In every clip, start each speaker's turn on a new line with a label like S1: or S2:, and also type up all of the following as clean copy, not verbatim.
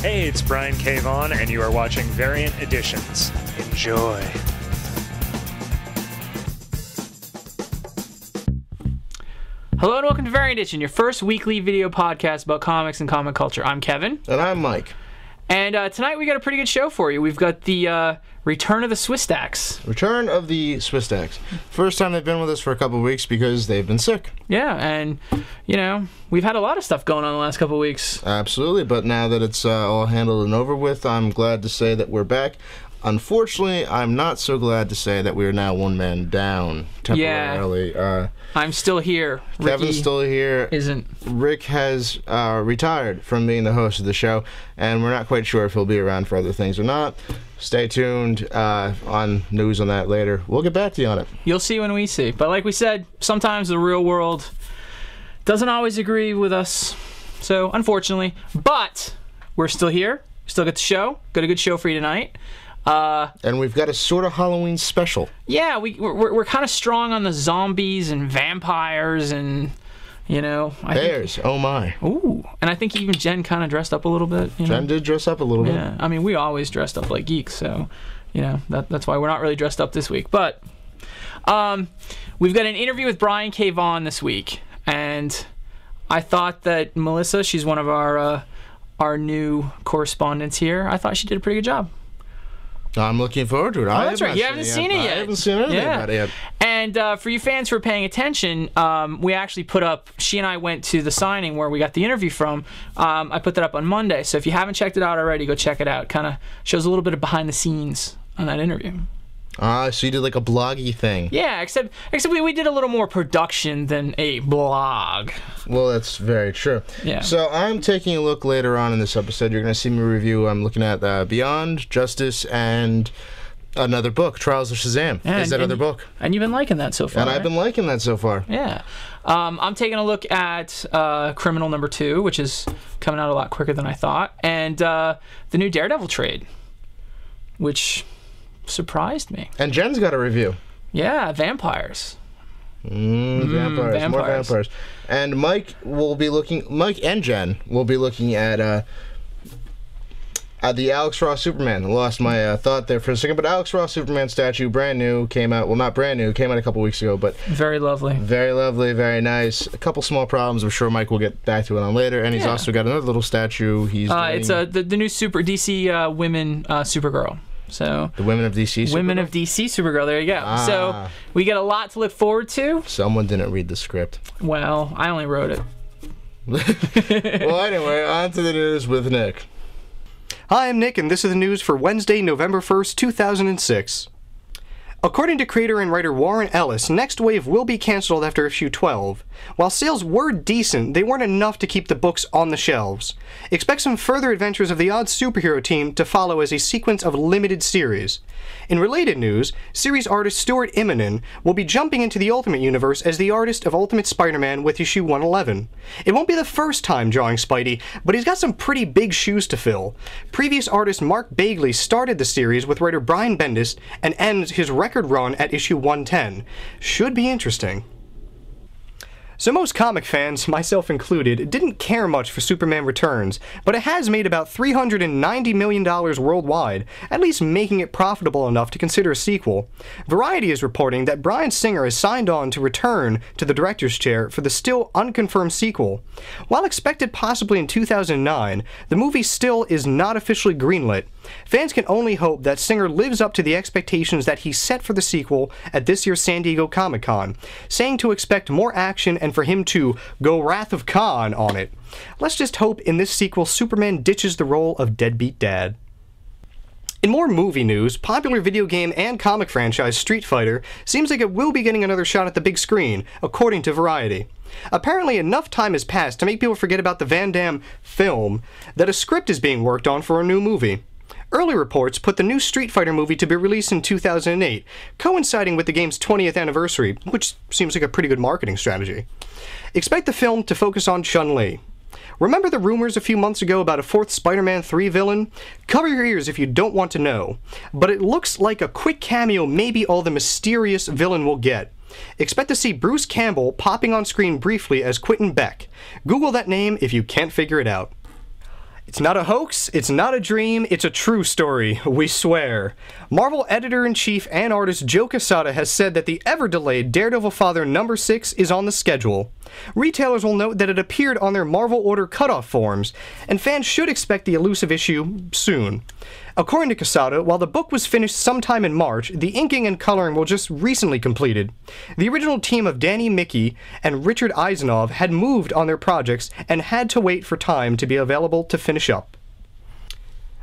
S1: Hey, it's Brian K Vaughan, and you are watching Variant Editions. Enjoy.
S2: Hello and welcome to Variant Edition, your first weekly video podcast about comics and comic culture. I'm Kevin.
S3: And I'm Mike.
S2: And tonight we got a pretty good show for you. We've got the return of the Swistacks.
S3: Return of the Swisstacks. First time they've been with us for a couple of weeks because they've been sick.
S2: Yeah, and, you know, we've had a lot of stuff going on the last couple of weeks.
S3: Absolutely, but now that it's all handled and over with, I'm glad to say that we're back. Unfortunately, I'm not so glad to say that we are now one man down temporarily.
S2: Yeah. I'm still here.
S3: Kevin's still here.
S2: Isn't.
S3: Rick has retired from being the host of the show, and we're not quite sure if he'll be around for other things or not. Stay tuned on news on that later. We'll get back to you on it.
S2: You'll see when we see. But like we said, sometimes the real world doesn't always agree with us. So, unfortunately. But we're still here. Still got the show. Got a good show for you tonight.
S3: And we've got a sort of Halloween special.
S2: Yeah, we're kind of strong on the zombies and vampires and, you know...
S3: Bears, oh my.
S2: Ooh, and I think even Jen kind of dressed up a little bit. You know?
S3: Jen did dress up a little bit.
S2: Yeah, I mean, we always dressed up like geeks, so, you know, that's why we're not really dressed up this week. But we've got an interview with Brian K Vaughan this week, and I thought that Melissa, she's one of our new correspondents here, I thought she did a pretty good job.
S3: I'm looking forward to it.
S2: Oh, that's right. You haven't seen it yet.
S3: I haven't seen anything about it yet.
S2: And for you fans who are paying attention, we actually put up, she and I went to the signing where we got the interview from. I put that up on Monday. So if you haven't checked it out already, go check it out. Kind of shows a little bit of behind the scenes on that interview.
S3: So you did like a bloggy thing.
S2: Yeah, except we did a little more production than a blog.
S3: Well, that's very true. Yeah. So I'm taking a look later on in this episode. You're going to see me review. I'm looking at Beyond, Justice, and another book, Trials of Shazam. Is that other book.
S2: And you've been liking that so far.
S3: And I've been liking that so far.
S2: Yeah. I'm taking a look at Criminal number 2, which is coming out a lot quicker than I thought, and the new Daredevil trade, which... surprised me.
S3: And Jen's got a review.
S2: Yeah, vampires.
S3: Vampires. More vampires. And Mike and Jen will be looking at the Alex Ross Superman. I lost my thought there for a second, but Alex Ross Superman statue, brand new, came out. Well, not brand new, came out a couple weeks ago, but
S2: very lovely. Very
S3: lovely, very nice. A couple small problems. I'm sure Mike will get back to it on later. And he's also got another little statue.
S2: It's the new DC Women Supergirl. So
S3: the Women of DC Supergirl?
S2: Women of DC Supergirl, there you go. So we get a lot to look forward to.
S3: Someone didn't read the script.
S2: Well, I only wrote it.
S3: Well, anyway, on to the news with Nick.
S4: Hi, I'm Nick, and this is the news for Wednesday, November 1st, 2006. According to creator and writer Warren Ellis, Next Wave will be cancelled after issue 12. While sales were decent, they weren't enough to keep the books on the shelves. Expect some further adventures of the odd superhero team to follow as a sequence of limited series. In related news, series artist Stuart Immonen will be jumping into the Ultimate Universe as the artist of Ultimate Spider-Man with issue 111. It won't be the first time drawing Spidey, but he's got some pretty big shoes to fill. Previous artist Mark Bagley started the series with writer Brian Bendis and ends his record run at issue 110. Should be interesting. So most comic fans, myself included, didn't care much for Superman Returns, but it has made about $390 million worldwide, at least making it profitable enough to consider a sequel. Variety is reporting that Bryan Singer has signed on to return to the director's chair for the still unconfirmed sequel. While expected possibly in 2009, the movie still is not officially greenlit. Fans can only hope that Singer lives up to the expectations that he set for the sequel at this year's San Diego Comic-Con, saying to expect more action and for him to go Wrath of Khan on it. Let's just hope in this sequel Superman ditches the role of deadbeat dad. In more movie news, popular video game and comic franchise Street Fighter seems like it will be getting another shot at the big screen, according to Variety. Apparently enough time has passed to make people forget about the Van Damme film that a script is being worked on for a new movie. Early reports put the new Street Fighter movie to be released in 2008, coinciding with the game's 20th anniversary, which seems like a pretty good marketing strategy. Expect the film to focus on Chun-Li. Remember the rumors a few months ago about a fourth Spider-Man 3 villain? Cover your ears if you don't want to know. But it looks like a quick cameo may be all the mysterious villain will get. Expect to see Bruce Campbell popping on screen briefly as Quentin Beck. Google that name if you can't figure it out. It's not a hoax, it's not a dream, it's a true story, we swear. Marvel editor-in-chief and artist Joe Quesada has said that the ever-delayed Daredevil Father number 6 is on the schedule. Retailers will note that it appeared on their Marvel Order cutoff forms, and fans should expect the elusive issue soon. According to Quesada, while the book was finished sometime in March, the inking and coloring were just recently completed. The original team of Danny Mickey and Richard Eisenov had moved on their projects and had to wait for time to be available to finish up.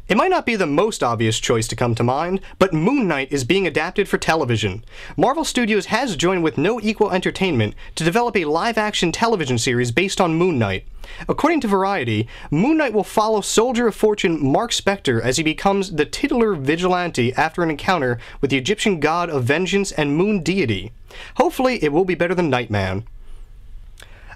S4: It might not be the most obvious choice to come to mind, but Moon Knight is being adapted for television. Marvel Studios has joined with No Equal Entertainment to develop a live-action television series based on Moon Knight. According to Variety, Moon Knight will follow Soldier of Fortune Mark Spector as he becomes the titular vigilante after an encounter with the Egyptian god of vengeance and moon deity. Hopefully, it will be better than Nightman.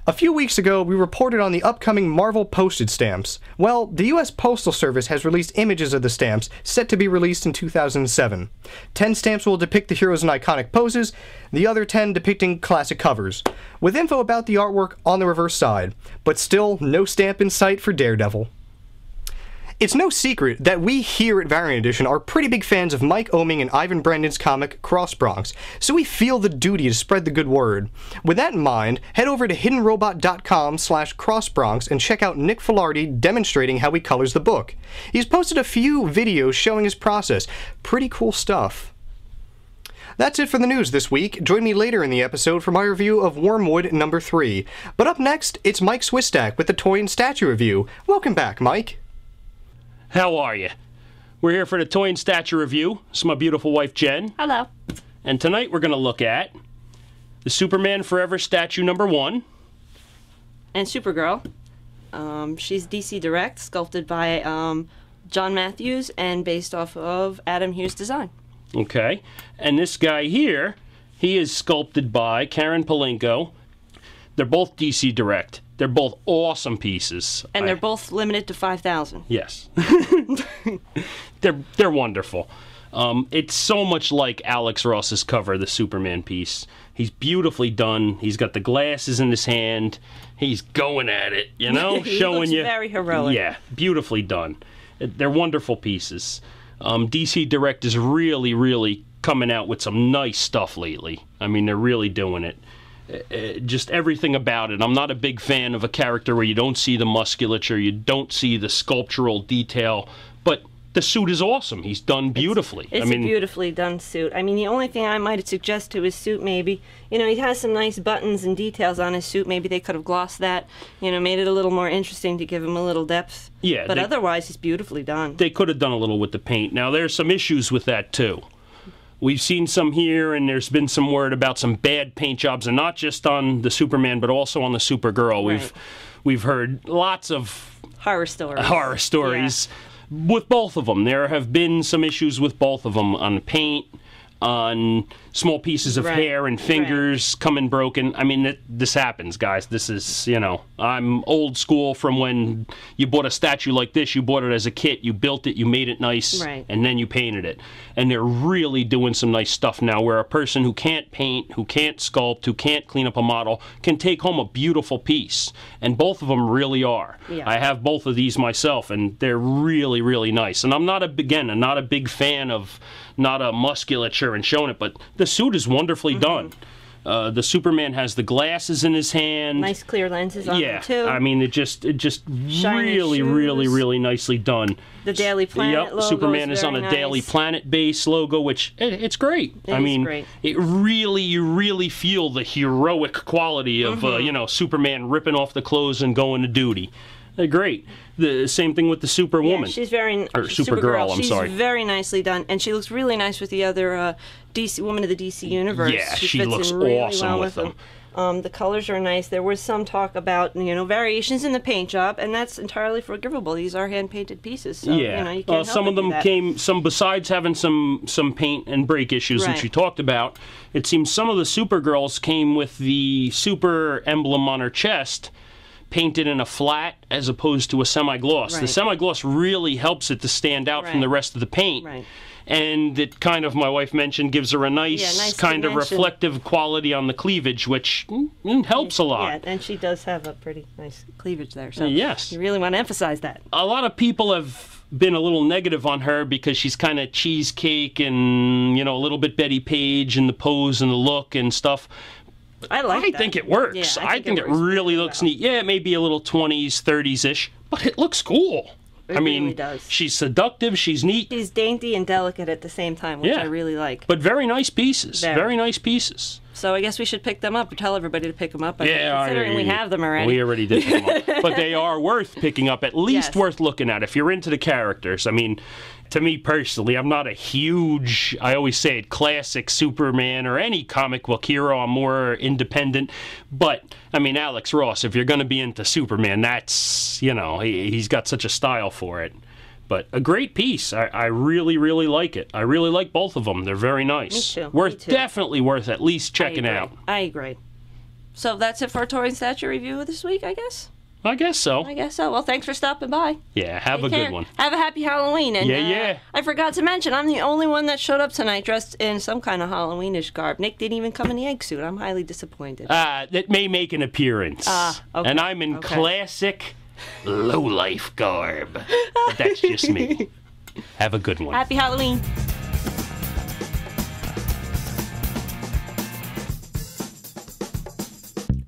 S4: A few weeks ago, we reported on the upcoming Marvel postage stamps. Well, the U.S. Postal Service has released images of the stamps, set to be released in 2007. 10 stamps will depict the heroes in iconic poses, the other 10 depicting classic covers, with info about the artwork on the reverse side, but still no stamp in sight for Daredevil. It's no secret that we here at Variant Edition are pretty big fans of Mike Oeming and Ivan Brandon's comic Cross Bronx, so we feel the duty to spread the good word. With that in mind, head over to hiddenrobot.com/crossbronx and check out Nick Filardi demonstrating how he colors the book. He's posted a few videos showing his process. Pretty cool stuff. That's it for the news this week. Join me later in the episode for my review of Wormwood number 3. But up next, it's Mike Swisstack with the Toy and Statue review. Welcome back, Mike.
S5: How are you? We're here for the Toy and Statue review. This is my beautiful wife, Jen.
S6: Hello.
S5: And tonight we're going to look at the Superman Forever statue number 1.
S6: And Supergirl. She's DC Direct, sculpted by John Matthews and based off of Adam Hughes' design.
S5: Okay. And this guy here, he is sculpted by Karen Palenko. They're both DC Direct. They're both awesome pieces.
S6: And they're both limited to 5,000.
S5: Yes. They're wonderful. It's so much like Alex Ross's cover, the Superman piece. He's beautifully done. He's got the glasses in his hand. He's going at it, you know,
S6: he
S5: showing
S6: looks
S5: you.
S6: Very heroic.
S5: Yeah, beautifully done. They're wonderful pieces. DC Direct is really, really coming out with some nice stuff lately. I mean, they're really doing it. Just everything about it. I'm not a big fan of a character where you don't see the musculature, you don't see the sculptural detail, but the suit is awesome. He's done beautifully.
S6: It's a beautifully done suit. I mean, the only thing I might suggest to his suit, maybe, you know, he has some nice buttons and details on his suit. Maybe they could have glossed that, you know, made it a little more interesting to give him a little depth.
S5: Yeah.
S6: But otherwise, he's beautifully done.
S5: They could have done a little with the paint. Now, there's some issues with that, too. We've seen some here, and there's been some word about some bad paint jobs, and not just on the Superman, but also on the Supergirl.
S6: Right.
S5: We've heard lots of
S6: horror stories.
S5: Yeah. With both of them. There have been some issues with both of them on paint, on small pieces of hair and fingers coming broken. I mean, this happens, guys. This is, you know, I'm old school from when you bought a statue like this. You bought it as a kit. You built it. You made it nice.
S6: Right.
S5: And then you painted it. And they're really doing some nice stuff now where a person who can't paint, who can't sculpt, who can't clean up a model can take home a beautiful piece. And both of them really are.
S6: Yeah.
S5: I have both of these myself, and they're really, really nice. And I'm not a big fan of not a musculature and showing it, but the suit is wonderfully done. The Superman has the glasses in his hand.
S6: Nice clear lenses on them, too.
S5: I mean, it just really, really, really nicely done.
S6: The Daily Planet logo
S5: Superman
S6: is
S5: on a
S6: very
S5: Daily
S6: nice.
S5: Planet base logo, which it's great.
S6: It is great.
S5: You really feel the heroic quality of you know, Superman ripping off the clothes and going to duty. They're great. The same thing with the Superwoman.
S6: Yeah, she's very...
S5: Or Supergirl, I'm sorry.
S6: She's very nicely done, and she looks really nice with the other DC Women of the DC Universe.
S5: Yeah,
S6: she
S5: she
S6: fits
S5: looks
S6: in really
S5: awesome
S6: well
S5: with them.
S6: The colors are nice. There was some talk about, you know, variations in the paint job, and that's entirely forgivable. These are hand-painted pieces, so,
S5: yeah.
S6: you know, you can't
S5: Some of them besides having some paint and break issues, which we talked about, it seems some of the Supergirls came with the super emblem on her chest painted in a flat as opposed to a semi-gloss.
S6: Right.
S5: The semi-gloss really helps it to stand out from the rest of the paint.
S6: Right.
S5: And it kind of, my wife mentioned, gives her a nice kind of reflective quality on the cleavage, which helps a lot.
S6: Yeah, and she does have a pretty nice cleavage there. So
S5: yes.
S6: You really want to emphasize that.
S5: A lot of people have been a little negative on her because she's kind of cheesecake and, a little bit Betty Page in the pose and the look and stuff.
S6: I
S5: think it works.
S6: Yeah,
S5: I think it really looks neat. Yeah, it may be a little 20s, 30s-ish, but it looks cool.
S6: It really does.
S5: She's seductive, she's neat.
S6: She's dainty and delicate at the same time, which I really like.
S5: But very nice pieces. Very nice pieces.
S6: So I guess we should pick them up or tell everybody to pick them up.
S5: Considering
S6: we have them already.
S5: We already did pick them up. But they are worth picking up, at least worth looking at. If you're into the characters. I mean, to me personally, I'm not a huge, I always say it, classic Superman or any comic book hero. I'm more independent. But, I mean, Alex Ross, if you're going to be into Superman, that's, he's got such a style for it. But a great piece. I really, really like it. I really like both of them. They're very nice.
S6: Me too.
S5: Definitely worth at least checking out.
S6: I agree. So that's it for our Tori and Stature review this week, I guess?
S5: I guess so.
S6: Well, thanks for stopping by.
S5: Yeah, have a good one.
S6: Have a happy Halloween. And,
S5: yeah.
S6: I forgot to mention, I'm the only one that showed up tonight dressed in some kind of Halloweenish garb. Nick didn't even come in the egg suit. I'm highly disappointed.
S5: That may make an appearance.
S6: Okay.
S5: And I'm in classic low-life garb. But that's just me. Have a good one.
S6: Happy Halloween.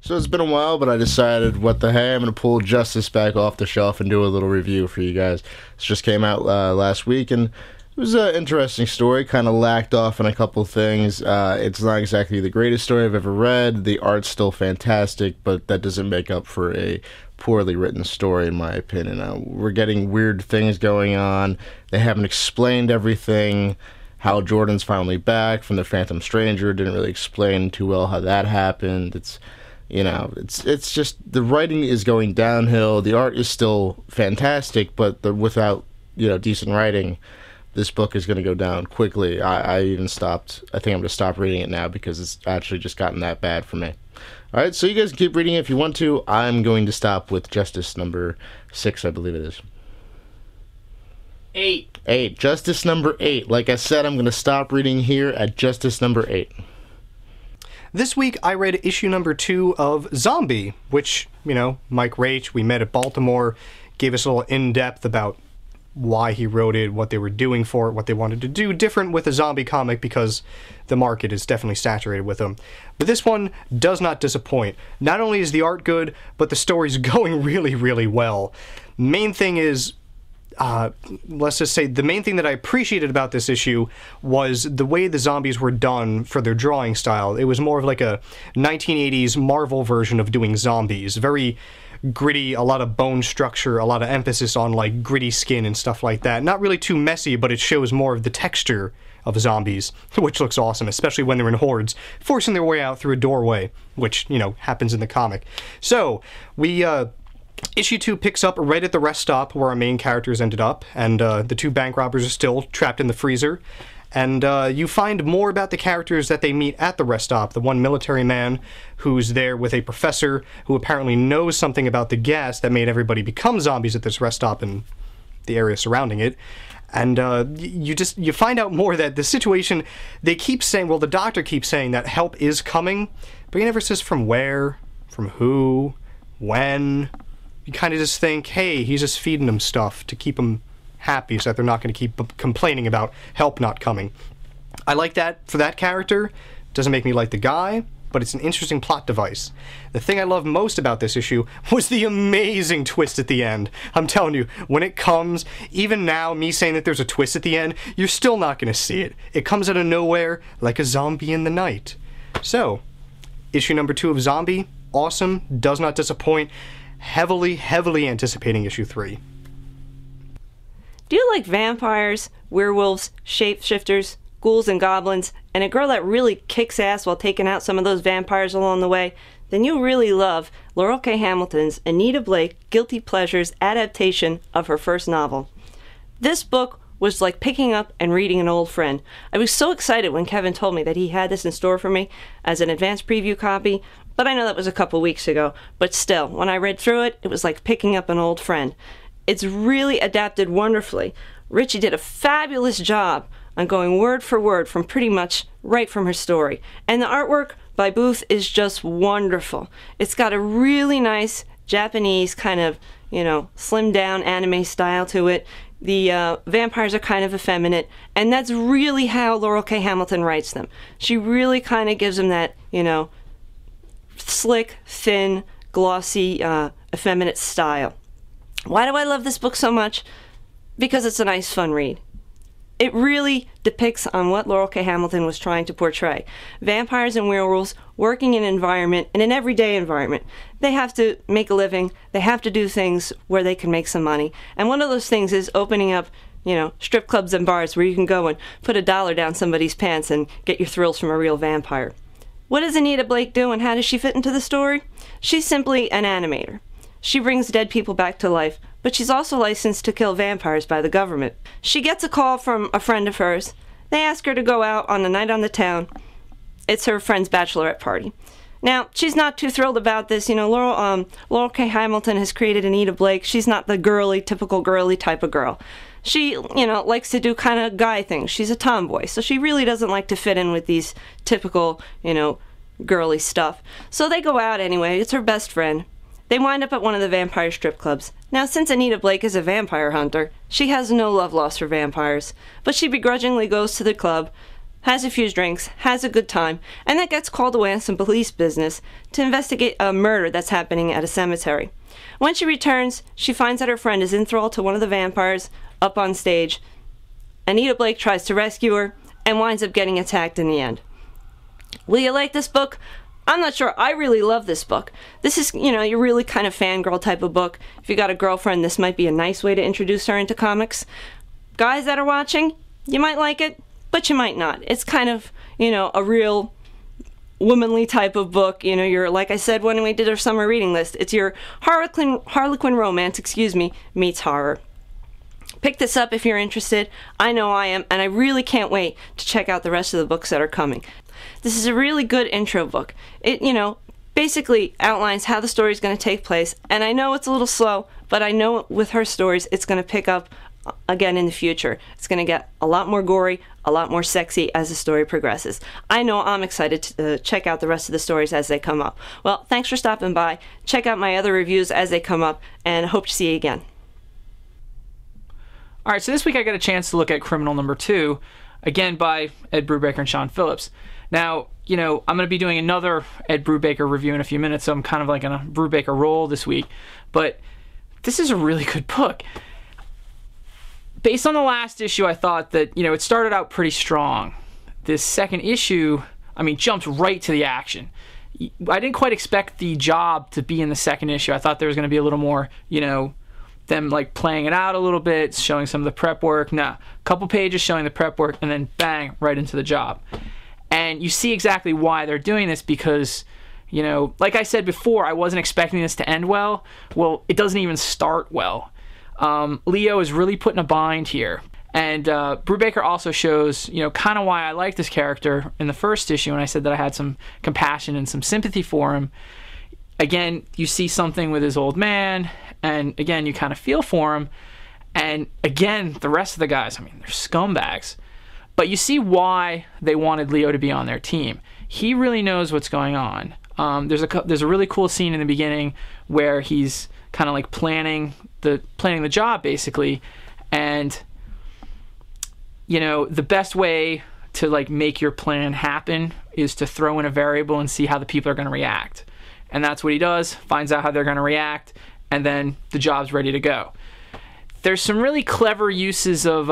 S3: So it's been a while, but I decided, what the hey, I'm going to pull Justice back off the shelf and do a little review for you guys. This just came out last week, and it was an interesting story. Kind of lacked off on a couple things. It's not exactly the greatest story I've ever read. The art's still fantastic, but that doesn't make up for a poorly written story, in my opinion. We're getting weird things going on. They haven't explained everything. Hal Jordan's finally back from the Phantom Stranger. Didn't really explain too well how that happened. It's just the writing is going downhill. The art is still fantastic, but without decent writing, this book is going to go down quickly. I even stopped. I think I'm going to stop reading it now because it's actually just gotten that bad for me. All right, so you guys can keep reading it if you want to. I'm going to stop with Justice number 6, I believe it is. 8. Justice number 8. Like I said, I'm going to stop reading here at Justice number 8.
S4: This week, I read issue number 2 of Zombie, which, Mike Raich, we met at Baltimore, gave us a little in-depth about why he wrote it, what they were doing for it, what they wanted to do different with a zombie comic because the market is definitely saturated with them. But this one does not disappoint. Not only is the art good, but the story's going really, really well. Main thing is, let's just say, the main thing that I appreciated about this issue was the way the zombies were done for their drawing style. It was more of like a 1980s Marvel version of doing zombies. Very gritty, a lot of bone structure, a lot of emphasis on like gritty skin and stuff like that. Not really too messy, but it shows more of the texture of zombies, which looks awesome, especially when they're in hordes, forcing their way out through a doorway, which, happens in the comic. So, issue 2 picks up right at the rest stop where our main characters ended up, and the 2 bank robbers are still trapped in the freezer. And you find more about the characters that they meet at the rest stop. The one military man who's there with a professor who apparently knows something about the gas that made everybody become zombies at this rest stop and the area surrounding it. And you find out more that the situation, they keep saying, the doctor keeps saying that help is coming, but he never says from where, from who, when. You kind of just think, hey, he's just feeding them stuff to keep them happy so that they're not going to keep complaining about help not coming. I like that for that character. Doesn't make me like the guy, but it's an interesting plot device. The thing I love most about this issue was the amazing twist at the end. I'm telling you, when it comes, even now, me saying that there's a twist at the end, you're still not going to see it. It comes out of nowhere like a zombie in the night. So, issue number 2 of Zombie, awesome, does not disappoint. Heavily anticipating issue 3.
S6: Do you like vampires, werewolves, shapeshifters, ghouls and goblins, and a girl that really kicks ass while taking out some of those vampires along the way? Then you'll really love Laurel K. Hamilton's Anita Blake Guilty Pleasures adaptation of her first novel. This book was like picking up and reading an old friend. I was so excited when Kevin told me that he had this in store for me as an advanced preview copy, but I know that was a couple weeks ago. But still, when I read through it, it was like picking up an old friend. It's really adapted wonderfully. Richie did a fabulous job on going word for word from pretty much right from her story. And the artwork by Booth is just wonderful. It's got a really nice Japanese kind of, slimmed down anime style to it. The vampires are kind of effeminate, and that's really how Laurel K. Hamilton writes them. She really kind of gives them that, slick, thin, glossy, effeminate style. Why do I love this book so much? Because it's a nice, fun read. It really depicts on what Laurel K. Hamilton was trying to portray. Vampires and werewolves working in an everyday environment. They have to make a living. They have to do things where they can make some money. And one of those things is opening up, strip clubs and bars where you can go and put $1 down somebody's pants and get your thrills from a real vampire. What does Anita Blake do, and how does she fit into the story? She's simply an animator. She brings dead people back to life, but she's also licensed to kill vampires by the government. She gets a call from a friend of hers. They ask her to go out on a night on the town. It's her friend's bachelorette party. Now, she's not too thrilled about this. Laurel K. Hamilton has created Anita Blake. She's not the typical girly type of girl. She, likes to do kind of guy things. She's a tomboy, so she really doesn't like to fit in with these typical, girly stuff. So they go out anyway. It's her best friend. They wind up at one of the vampire strip clubs. Now, since Anita Blake is a vampire hunter, she has no love lost for vampires, but she begrudgingly goes to the club, has a few drinks, has a good time, and then gets called away on some police business to investigate a murder that's happening at a cemetery. When she returns, she finds that her friend is enthralled to one of the vampires up on stage. Anita Blake tries to rescue her and winds up getting attacked in the end. Will you like this book? I'm not sure. I really love this book. This is, your really kind of fangirl type of book. If you got a girlfriend, this might be a nice way to introduce her into comics. Guys that are watching, you might like it, but you might not. It's kind of, a real womanly type of book. You're, like I said when we did our summer reading list, it's your Harlequin romance, meets horror. Pick this up if you're interested. I know I am, and I really can't wait to check out the rest of the books that are coming. This is a really good intro book. It, basically outlines how the story is going to take place, and I know it's a little slow, but I know with her stories it's going to pick up again in the future. It's going to get a lot more gory, a lot more sexy as the story progresses. I know I'm excited to check out the rest of the stories as they come up. Well, thanks for stopping by. Check out my other reviews as they come up, and hope to see you again.
S2: All right, so this week I got a chance to look at Criminal Number 2, again by Ed Brubaker and Sean Phillips. Now, I'm going to be doing another Ed Brubaker review in a few minutes, so I'm kind of like on a Brubaker roll this week. But this is a really good book. Based on the last issue, I thought that, it started out pretty strong. This second issue, jumps right to the action. I didn't quite expect the job to be in the second issue. I thought there was going to be a little more, them like playing it out a little bit, showing some of the prep work. Nah, a couple pages showing the prep work, and then bang, right into the job. And you see exactly why they're doing this because, like I said before, I wasn't expecting this to end well. Well, it doesn't even start well. Leo is really put in a bind here. And Brubaker also shows, kind of why I like this character in the first issue, and I said that I had some compassion and some sympathy for him. Again, you see something with his old man, and again, you kind of feel for him. And again, the rest of the guys, they're scumbags. But you see why they wanted Leo to be on their team. He really knows what's going on. There's a really cool scene in the beginning where he's kind of like planning the job basically, and the best way to like make your plan happen is to throw in a variable and see how the people are going to react. And that's what he does. Finds out how they're going to react, and then the job's ready to go. There's some really clever uses of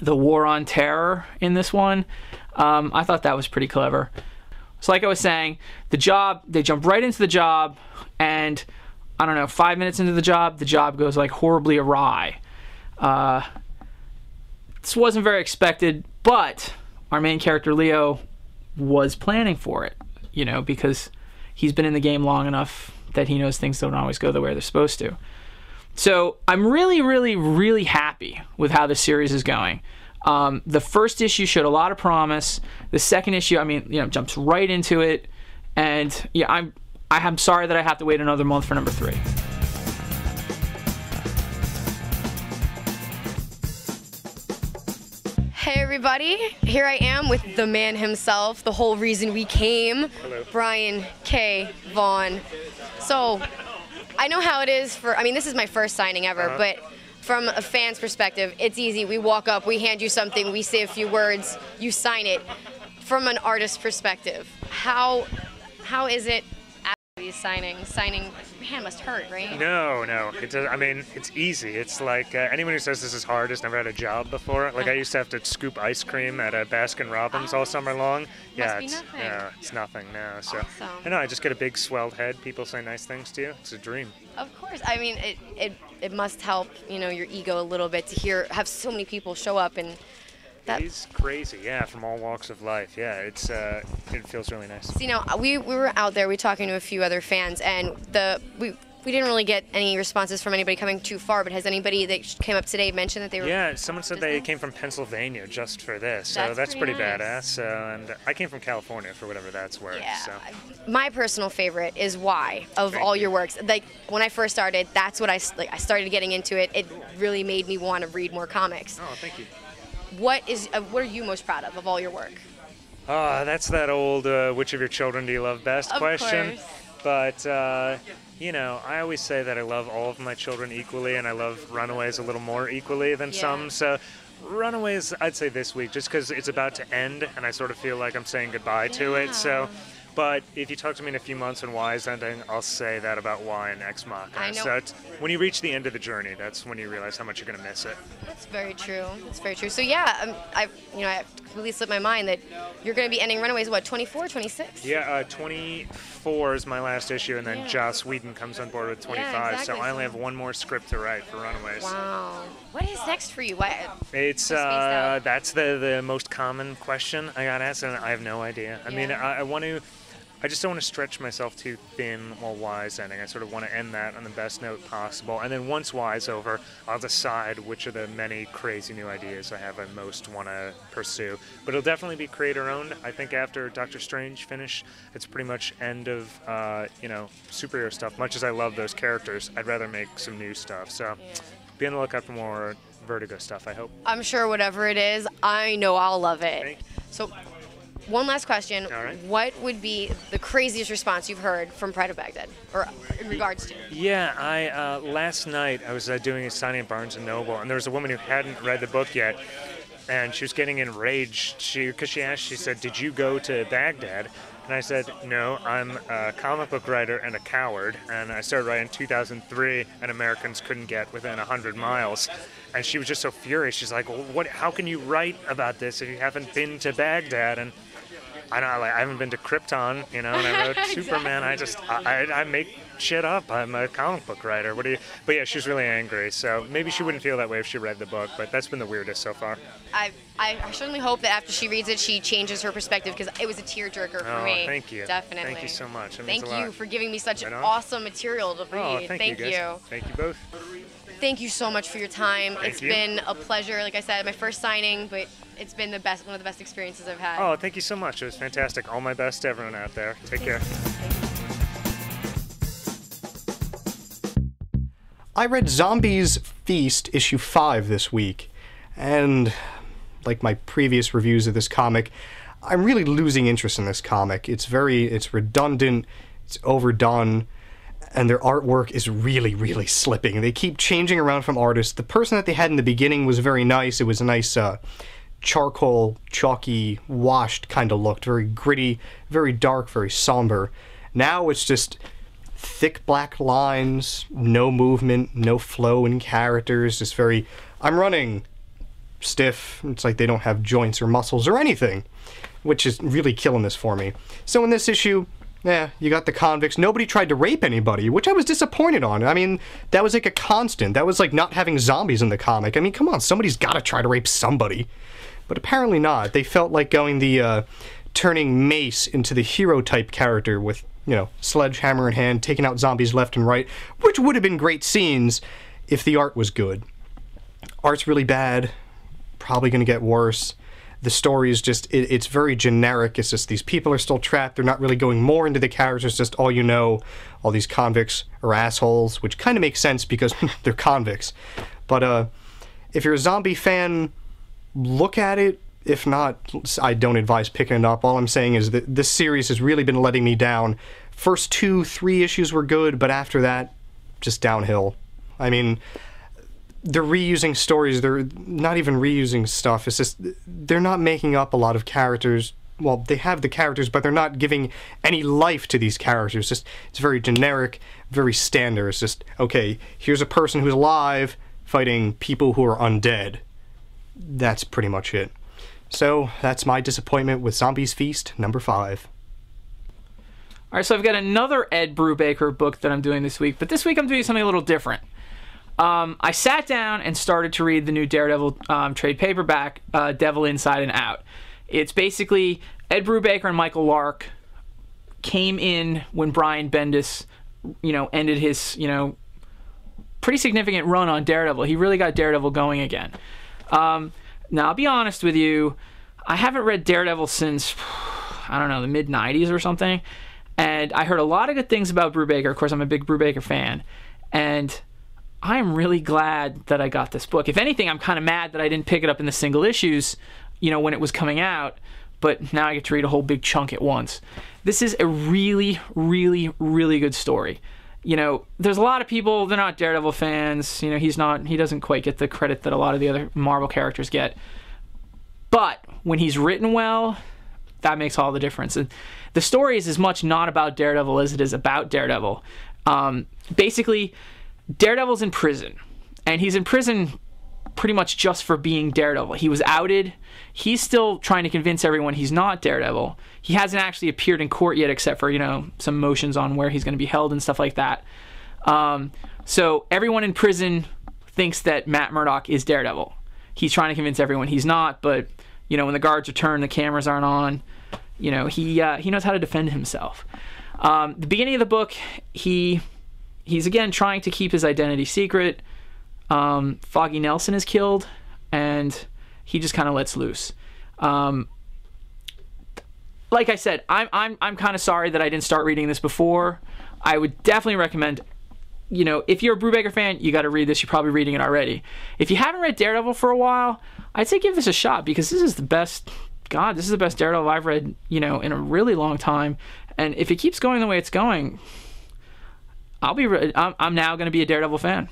S2: the war on terror in this one. I thought that was pretty clever. So like I was saying, they jump right into the job, and I don't know, 5 minutes into the job goes like horribly awry. This wasn't very expected, but our main character Leo was planning for it, because he's been in the game long enough that he knows things don't always go the way they're supposed to. So I'm really, really, really happy with how the series is going. The first issue showed a lot of promise. The second issue, jumps right into it, And yeah, I'm sorry that I have to wait another month for number 3.
S7: Hey everybody, here I am with the man himself, the whole reason we came.
S1: Hello.
S7: Brian K Vaughan. So, I know how it is this is my first signing ever, but from a fan's perspective, it's easy. We walk up, we hand you something, we say a few words, you sign it. From an artist's perspective, how is it after signing? Your hand must hurt, right?
S1: No. It does, I mean, it's easy. It's like anyone who says this is hard has never had a job before. Like I used to have to scoop ice cream at a Baskin Robbins all summer long.
S7: Must be nothing.
S1: Yeah, it's nothing now. So
S7: Awesome.
S1: I know I just get a big swelled head. People say nice things to you. It's a dream.
S7: Of course. I mean, it must help, your ego a little bit to have so many people show up and.
S1: It's crazy, yeah, from all walks of life. Yeah, it feels really nice.
S7: So, we were out there, we were talking to a few other fans, and we didn't really get any responses from anybody coming too far, but has anybody that came up today mentioned that they were...
S1: Yeah, someone said they came from Pennsylvania just for this, so that's pretty
S7: nice.
S1: Badass. And I came from California for whatever that's worth.
S7: Yeah.
S1: So.
S7: My personal favorite is Why, of all your works. Like, when I first started, that's what I started getting into it. It really made me want to read more comics.
S1: Oh, thank you.
S7: What are you most proud of all your work?
S1: That's that old which of your children do you love best question.
S7: Course.
S1: But, I always say that I love all of my children equally, and I love Runaways a little more equally than some. So Runaways, I'd say this week, just because it's about to end, and I sort of feel like I'm saying goodbye to it. So, but if you talk to me in a few months and Why is ending, I'll say that about Why and Ex Machina.
S7: I know.
S1: So when you reach the end of the journey, that's when you realize how much you're going to miss it.
S7: That's very true. So yeah, I completely slipped my mind that you're going to be ending Runaways, 24, 26?
S1: Yeah, 24 is my last issue, and then Joss Whedon comes on board with 25.
S7: Yeah, exactly.
S1: So I only have one more script to write for Runaways.
S7: Wow. What is next for you?
S1: It's that's the most common question I got asked, and I have no idea. I mean, I just don't want to stretch myself too thin while Why's ending. I sort of want to end that on the best note possible. And then once Why's over, I'll decide which of the many crazy new ideas I have I most want to pursue. But it'll definitely be creator-owned. I think after Doctor Strange finish, it's pretty much end of, superhero stuff. Much as I love those characters, I'd rather make some new stuff. So be on the lookout for more Vertigo stuff, I hope.
S7: I'm sure whatever it is, I know I'll love it.
S1: Thank you.
S7: So, one last question.
S1: All right.
S7: What would be the craziest response you've heard from Pride of Baghdad, or in regards to?
S1: Yeah, last night I was doing a signing at Barnes & Noble, and there was a woman who hadn't read the book yet, and she was getting enraged because she said, "Did you go to Baghdad?" And I said, "No, I'm a comic book writer and a coward, and I started writing in 2003, and Americans couldn't get within 100 miles." And she was just so furious. She's like, "Well, how can you write about this if you haven't been to Baghdad?" And I know, I haven't been to Krypton, and I wrote Superman. I make shit up. I'm a comic book writer. But yeah, she's really angry. So maybe she wouldn't feel that way if she read the book, but that's been the weirdest so far.
S7: I certainly hope that after she reads it, she changes her perspective, because it was a tearjerker for me.
S1: Thank you.
S7: Definitely.
S1: Thank you so much. That means
S7: Thank
S1: a lot.
S7: you for giving me such
S1: Right on.
S7: awesome material to read.
S1: Oh, thank you, guys. Thank you both.
S7: Thank you so much for your time. It's
S1: you.
S7: been a pleasure. Like I said, my first signing, but it's been one of the best experiences I've had.
S1: Oh, thank you so much. It was fantastic. All my best to everyone out there. Take care.
S4: I read Zombies Feast issue 5 this week, and like my previous reviews of this comic, I'm really losing interest in this comic. It's redundant, it's overdone, and their artwork is really, really slipping. They keep changing around from artists. The person that they had in the beginning was very nice. It was a nice charcoal, chalky, washed kind of look. Very gritty, very dark, very somber. Now it's just thick black lines, no movement, no flow in characters, just very, I'm running, stiff. It's like they don't have joints or muscles or anything, which is really killing this for me. So in this issue, you got the convicts. Nobody tried to rape anybody, which I was disappointed on. I mean, that was like a constant. That was like not having zombies in the comic. I mean, come on, somebody's got to try to rape somebody. But apparently not. They felt like going the turning Mace into the hero-type character with, sledgehammer in hand, taking out zombies left and right, which would have been great scenes if the art was good. Art's really bad, probably going to get worse. The story is just, it's very generic. It's just these people are still trapped. They're not really going more into the characters, just all you know, all these convicts are assholes, which kind of makes sense because they're convicts. But if you're a zombie fan, look at it. If not, I don't advise picking it up. All I'm saying is that this series has really been letting me down. First 2-3 issues were good, but after that, just downhill. I mean, they're reusing stories. They're not even reusing stuff. It's just, they're not making up a lot of characters. Well, they have the characters, but they're not giving any life to these characters. It's very generic, very standard. It's just, okay, here's a person who's alive fighting people who are undead. That's pretty much it. So, that's my disappointment with Zombies Feast, number 5.
S2: All right, so I've got another Ed Brubaker book that I'm doing this week, but this week I'm doing something a little different. I sat down and started to read the new Daredevil trade paperback, Devil Inside and Out. It's basically Ed Brubaker and Michael Lark came in when Brian Bendis, ended his, pretty significant run on Daredevil. He really got Daredevil going again. Now, I'll be honest with you, I haven't read Daredevil since, I don't know, the mid-90s or something. And I heard a lot of good things about Brubaker. Of course, I'm a big Brubaker fan. And I am really glad that I got this book. If anything, I'm kind of mad that I didn't pick it up in the single issues, when it was coming out. But now I get to read a whole big chunk at once. This is a really, really, really good story. There's a lot of people, they're not Daredevil fans. He doesn't quite get the credit that a lot of the other Marvel characters get. But when he's written well, that makes all the difference. And the story is as much not about Daredevil as it is about Daredevil. Basically, Daredevil's in prison, and he's in prison pretty much just for being Daredevil. He was outed. He's still trying to convince everyone he's not Daredevil. He hasn't actually appeared in court yet, except for, some motions on where he's going to be held and stuff like that. So everyone in prison thinks that Matt Murdock is Daredevil. He's trying to convince everyone he's not, but, when the guards return, the cameras aren't on. He knows how to defend himself. The beginning of the book, he's again trying to keep his identity secret. Foggy Nelson is killed, and he just kind of lets loose. Like I said, I'm kind of sorry that I didn't start reading this before. I would definitely recommend, if you're a Brubaker fan, you got to read this. You're probably reading it already. If you haven't read Daredevil for a while, I'd say give this a shot, because this is the best. God, this is the best Daredevil I've read, in a really long time. And if it keeps going the way it's going, I'm now going to be a Daredevil fan.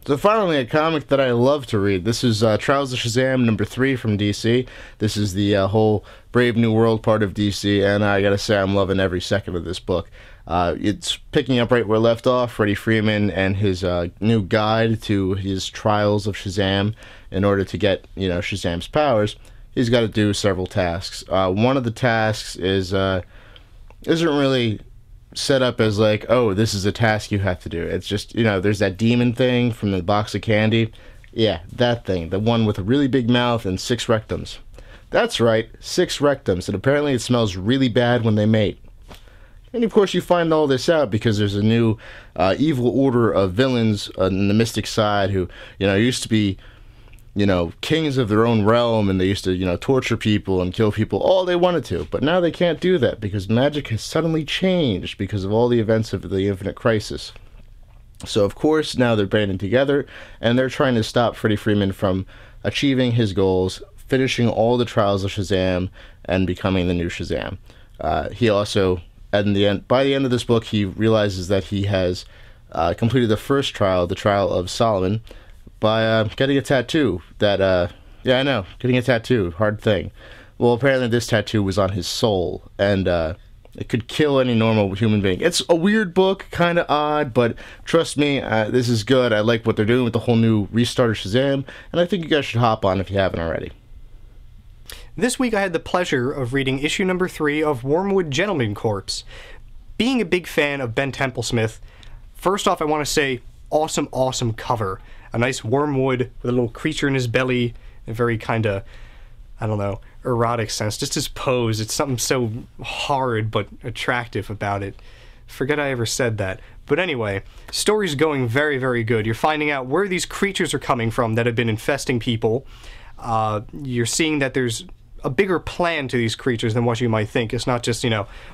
S3: So finally, a comic that I love to read. This is Trials of Shazam number 3 from DC. This is the whole Brave New World part of DC, and I gotta say I'm loving every second of this book. It's picking up right where it left off. Freddie Freeman and his new guide to his Trials of Shazam. In order to get, Shazam's powers, he's got to do several tasks. One of the tasks isn't really set up as like, oh, this is a task you have to do. It's just, there's that demon thing from the box of candy. Yeah, that thing. The one with a really big mouth and 6 rectums. That's right, 6 rectums. And apparently it smells really bad when they mate. And of course you find all this out because there's a new evil order of villains on the Mystic side who, used to be, kings of their own realm, and they used to, torture people and kill people all they wanted to. But now they can't do that because magic has suddenly changed because of all the events of the Infinite Crisis. So, of course, now they're banding together, and they're trying to stop Freddie Freeman from achieving his goals, finishing all the Trials of Shazam, and becoming the new Shazam. He also, by the end of this book, he realizes that he has completed the first trial, the Trial of Solomon, by getting a tattoo that, yeah, I know, getting a tattoo, hard thing. Well, apparently this tattoo was on his soul, and it could kill any normal human being. It's a weird book, kind of odd, but trust me, this is good. I like what they're doing with the whole new restart of Shazam, and I think you guys should hop on if you haven't already.
S4: This week I had the pleasure of reading issue number 3 of Wormwood Gentleman Corpse. Being a big fan of Ben Templesmith, first off I want to say, awesome, awesome cover. A nice wormwood with a little creature in his belly, a very kind of, I don't know, erotic sense. Just his pose, it's something so hard but attractive about it. Forget I ever said that. But anyway, story's going very, very good. You're finding out where these creatures are coming from that have been infesting people. you're seeing that there's a bigger plan to these creatures than what you might think. It's not just,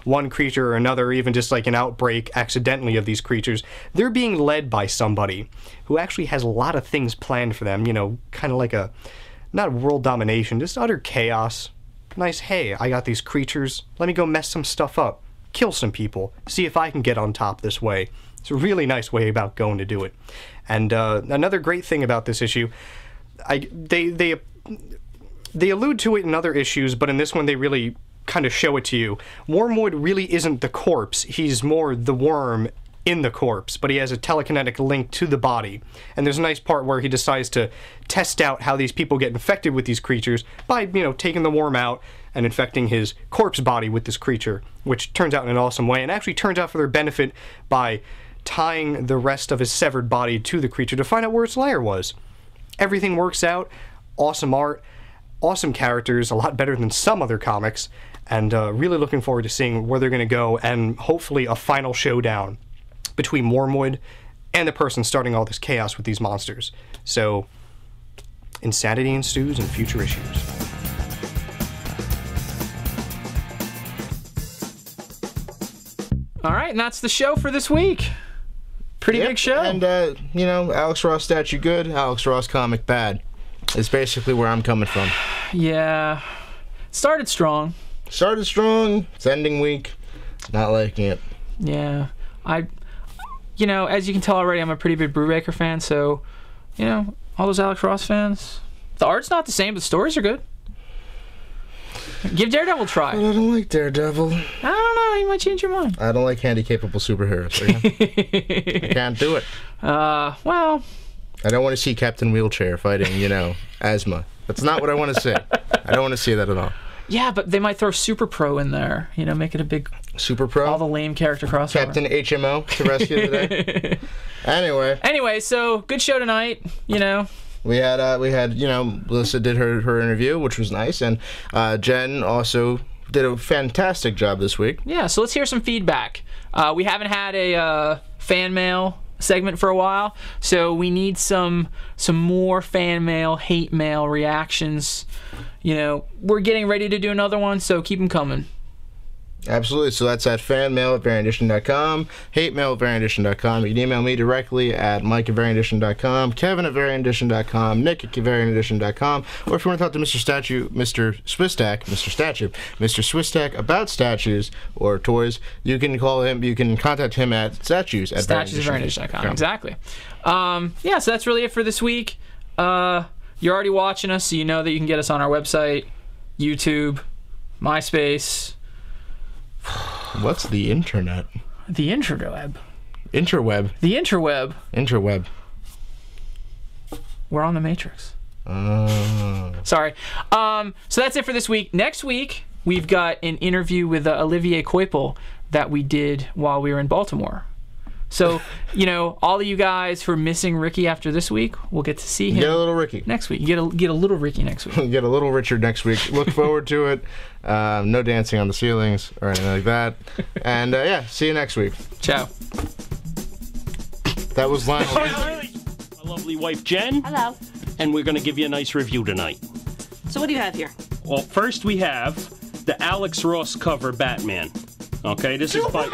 S4: one creature or another, or even just like an outbreak accidentally of these creatures. They're being led by somebody who actually has a lot of things planned for them, kind of like not world domination, just utter chaos. Nice, hey, I got these creatures, let me go mess some stuff up, kill some people, see if I can get on top this way. It's a really nice way about going to do it. And another great thing about this issue, they allude to it in other issues, but in this one they really kind of show it to you. Wormwood really isn't the corpse, he's more the worm in the corpse, but he has a telekinetic link to the body. And there's a nice part where he decides to test out how these people get infected with these creatures by, taking the worm out and infecting his corpse body with this creature, which turns out in an awesome way, and actually turns out for their benefit by tying the rest of his severed body to the creature to find out where its lair was. Everything works out, awesome art, awesome characters, a lot better than some other comics, and really looking forward to seeing where they're going to go, and hopefully a final showdown between Wormwood and the person starting all this chaos with these monsters. So, insanity ensues in future issues.
S2: All right, and that's the show for this week. Pretty big show.
S3: And, Alex Ross statue good, Alex Ross comic bad. It's basically where I'm coming from.
S2: Yeah. Started strong.
S3: It's ending week. Not liking it.
S2: Yeah. As you can tell already, I'm a pretty big Brubaker fan, so, all those Alex Ross fans, the art's not the same, but the stories are good. Give Daredevil a try.
S3: But I don't like Daredevil.
S2: I don't know, you might change your mind.
S3: I don't like handy-capable superheroes. I can't do it.
S2: Well...
S3: I don't want to see Captain Wheelchair fighting, asthma. That's not what I want to see. I don't want to see that at all.
S2: Yeah, but they might throw Super Pro in there. Make it a big...
S3: Super Pro?
S2: All the lame character crossover.
S3: Captain HMO to rescue the day.
S2: Anyway, so good show tonight,
S3: We had, Melissa did her interview, which was nice, and Jen also did a fantastic job this week.
S2: Yeah, so let's hear some feedback. We haven't had a fan mail segment for a while, so we need some more fan mail, hate mail reactions. We're getting ready to do another one, so keep them coming.
S3: Absolutely. So that's at fanmail@variantedition.com, hatemail@variantedition.com. You can email me directly at mike@variantedition.com, kevin@variantedition.com, nick@variantedition.com, or if you want to talk to Mr. Swisstack about statues or toys, you can call him, you can contact him at
S2: statues@variantedition.com. Exactly. So that's really it for this week. You're already watching us, so you know that you can get us on our website, YouTube, MySpace.
S3: What's the internet?
S2: The interweb.
S3: Interweb.
S2: The interweb.
S3: Interweb.
S2: We're on the Matrix. Sorry. So that's it for this week. Next week, we've got an interview with Olivier Coipel that we did while we were in Baltimore. So, all of you guys who are missing Ricky after this week, we'll get to see him.
S3: Get a little Ricky
S2: next week. Get a little Ricky next week.
S3: Get a little Richard next week. Look forward to it. No dancing on the ceilings or anything like that. And see you next week.
S2: Ciao.
S3: That was Lionel.
S5: My lovely wife Jen.
S6: Hello.
S5: And we're going to give you a nice review tonight.
S6: So what do you have here?
S5: Well, first we have the Alex Ross cover Batman. Okay, this is by